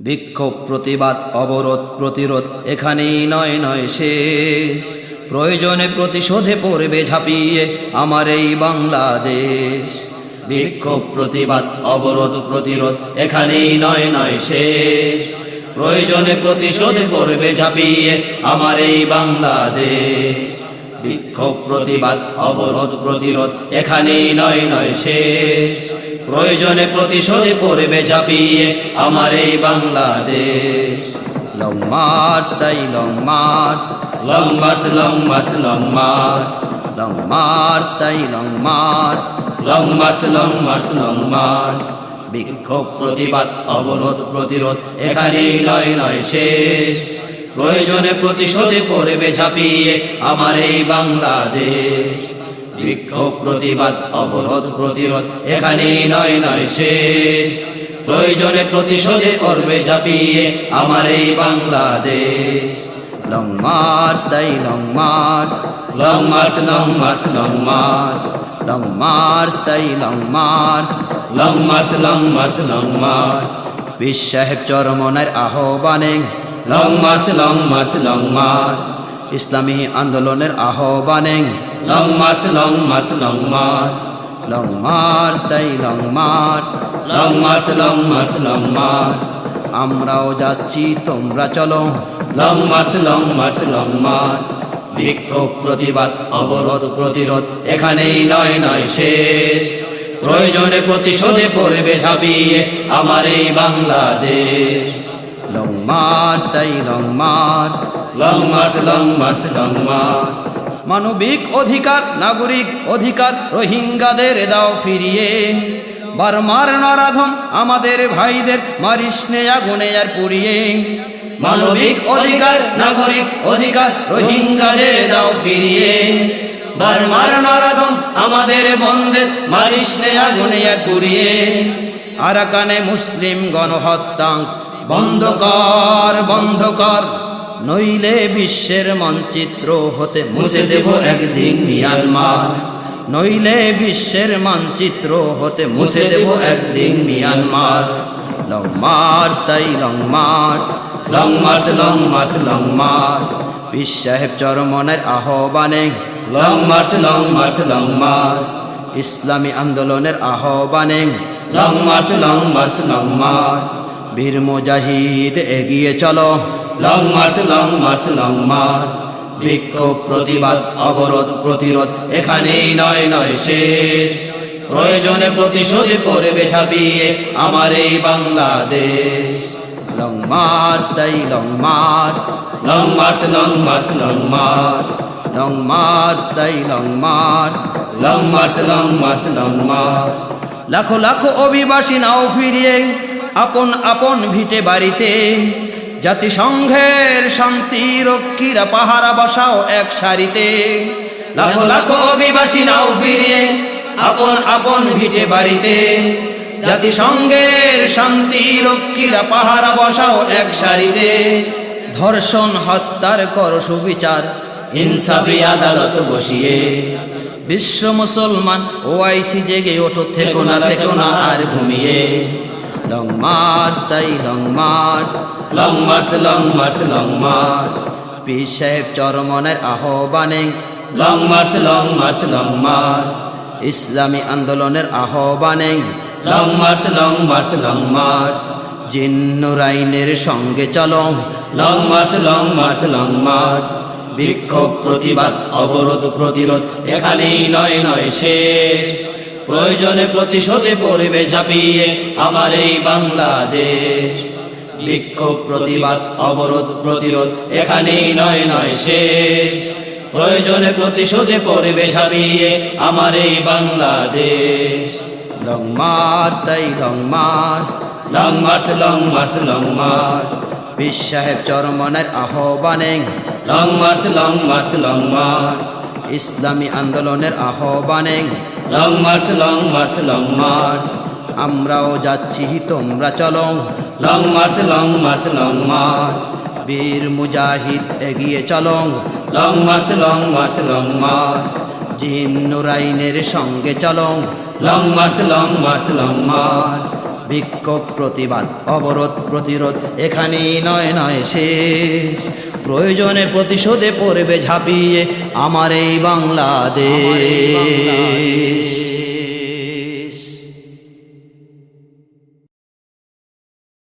বিক্ষোভ প্রতিবাদ অবরোধ প্রতিরোধ এখানেই নয় নয় শেষ। প্রয়োজনে প্রতিশোধে পড়বে ঝাঁপিয়ে আমার এই বাংলাদেশ। বিক্ষোভ প্রতিবাদ অবরোধ প্রতিরোধ এখানেই নয় নয় শেষ। প্রয়োজনে প্রতিশোধে পড়বে ঝাঁপিয়ে আমার এই বাংলাদেশ। বিক্ষোভ প্রতিবাদ অবরোধ প্রতিরোধ এখানেই নয় নয় শেষ। প্রয়োজনে প্রতিশোধে পড়বে ঝাঁপিয়ে আমার এই বাংলাদেশ। লং মার্চ তাই long march, long march long march long march, long march তাই long march, long march long march long march. বিক্ষোভ প্রতিবাদ অবরোধ প্রতিরোধ এখানেই নয় নয় শেষ। প্রয়োজনে প্রতিশোধে পড়বে ঝাঁপিয়ে আমার এই বাংলাদেশ। বিক্ষোভ প্রতিবাদ অবরোধ প্রতিরোধ এখানেই নয় নয় শেষ। প্রয়োজনে প্রতিশোধে পড়বে ঝাঁপিয়ে আমার এই বাংলাদেশ। লং মার্চ তাই long march, long march long march long march, long march তাই long march, long march long march long march. পীর সাহেব চরমনের আহ্বানে long march long march long march. ইসলামী আন্দোলনের আহ্বানে long march long march long march, long march তাই long march, long march long march long march. আমরাও যাচ্ছি তোমরা চলো long march long march long march. বিক্ষোভ প্রতিবাদ অবরোধ প্রতিরোধ এখানেই নয় নয় শেষ। প্রয়োজনে প্রতিশোধে পড়বে ঝাঁপিয়ে আমার এই বাংলাদেশ। লং মার্চ তাই long march, long march long march long March. মানবিক অধিকার নাগরিক অধিকার রোহিঙ্গাদের দাও ফিরিয়ে। বারমার নরাধম আমাদের ভাইদের মারিস নে আগুনে আর পুড়িয়ে। মানবিক অধিকার নাগরিক অধিকার রোহিঙ্গাদের দাও ফিরিয়ে। বারমার নরাধম আমাদের বন্ধের মারিস নে আগুনে আর পুড়িয়ে। আরাকানে মুসলিম গণহত্যা বন্ধ কর বন্ধ কর, নইলে বিশ্বের মানচিত্র হতে মুছে দেব একদিন মিয়ানমার। নইলে বিশ্বের মানচিত্র হতে মুছে দেব একদিন মিয়ানমার। লং মার্চ তাই long march, long march long march long march. পীর সাহেব চরমনের আহ্বানে long march long march long march. ইসলামী আন্দোলনের আহ্বানে long march long march long march. বীর মুজাহিদ এগিয়ে চলো long march long march long march. বিক্ষোভ প্রতিবাদ অবরোধ প্রতিরোধ এখানেই নয় নয় শেষ। প্রয়োজনে প্রতিশোধে পড়বে ঝাঁপিয়ে আমার এই বাংলাদেশ। লং মার্চ তাই long march, long march long march long march, long march তাই long march, long march long march long march. লাখো লাখো অভিবাসী নাও ফিরিয়ে আপন আপন ভিটে বাড়িতে। জাতিসংঘের শান্তি রক্ষীরা পাহারা বসাও এক সারিতে। লাখো লাখো অভিবাসী নাও ফিরিয়ে আপন আপন ভিটে বাড়িতে। জাতিসংঘের শান্তি রক্ষীরা পাহারা বসাও এক সারিতে। ধর্ষণ হত্যার কর সুবিচার ইনসাফি আদালত বসিয়ে। বিশ্ব মুসলমান ওআইসি জেগে ওঠো থেকো না আর ঘুমিয়ে। লং মার্চ তাই long march, long march long march long march. পীর সাহেব চরমনের আহ্বানে long march long march long march. ইসলামী আন্দোলনের আহ্বানে long march long march long march. জিন্নুরাইনের সঙ্গে চলো long march long march long march. বিক্ষোভ প্রতিবাদ অবরোধ প্রতিরোধ এখানেই নয় নয় শেষ। প্রয়োজনে প্রতিশোধে পড়বে ঝাঁপিয়ে আমার এই বাংলাদেশ। বিক্ষোভ প্রতিবাদ অবরোধ প্রতিরোধ এখানেই নয় নয় শেষ। প্রয়োজনে প্রতিশোধে পড়বে ঝাঁপিয়ে আমার এই বাংলাদেশ। লং মার্চ তাই long march, long march long march long march. পীর সাহেব চরমনের আহ্বানে long march long march long march. ইসলামী আন্দোলনের আহ্বানে long march long march long march. আমরাও যাচ্ছি তোমরা চলো long march long march long march. বীর মুজাহিদ এগিয়ে চলো long march long march long march. জিন্নুরাইনের সঙ্গে চলো long march long march long march. বিক্ষোভ প্রতিবাদ অবরোধ প্রতিরোধ এখানেই নয় নয় শেষ, প্রয়োজনে প্রতিশোধে পড়বে ঝাঁপিয়ে আমার এই বাংলাদেশ।